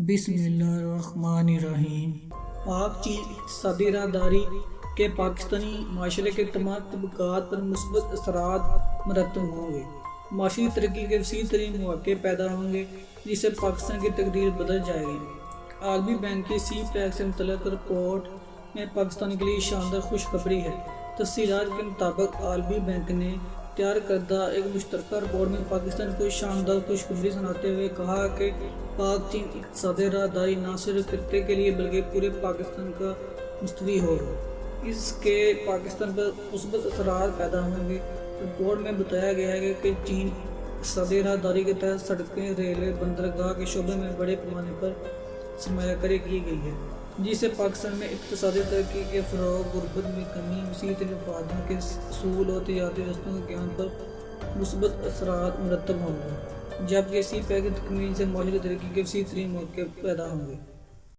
بسم اللہ الرحمن الرحیم۔ پاک چین اقتصادی راہداری کے پاکستانی معاشرے کے تمام طبقات پر مثبت اثرات مرتب ہوں گے۔ معاشی ترقی کے وسیع ترین مواقع پیدا ہوں گے جس سے پاکستان کی تقدیر بدل جائے گی۔ عالمی بینک کی سی پیک سے متعلق رپورٹ میں پاکستان کے لیے شاندار خوشخبری ہے۔ تفصیلات کے مطابق عالمی بینک نے تیار کردہ ایک مشترکہ رپورٹ میں پاکستان کو شاندار خوشخبری سناتے ہوئے کہا کہ پاک چین اقتصادی راہداری نہ صرف خطے کے لیے بلکہ پورے پاکستان کا مستفید ہوگا۔ اس کے پاکستان پر مثبت اثرات پیدا ہوں گے۔ رپورٹ میں بتایا گیا ہے کہ چین اقتصادی راہداری کے تحت سڑکیں، ریلوے، بندرگاہ کے شعبے میں بڑے پیمانے پر سرمایہ کاری کی گئی ہے، جس سے پاکستان میں اقتصادی ترقی کے فروغ، غربت میں کمی، وسیع ترین مفادات کے حصول اور تجارتی رستوں کے قیام پر مثبت اثرات مرتب ہوں گے، جبکہ سی پیک کی تکمیل سے معاشی ترقی کے وسیع ترین مواقع پیدا ہوں گے۔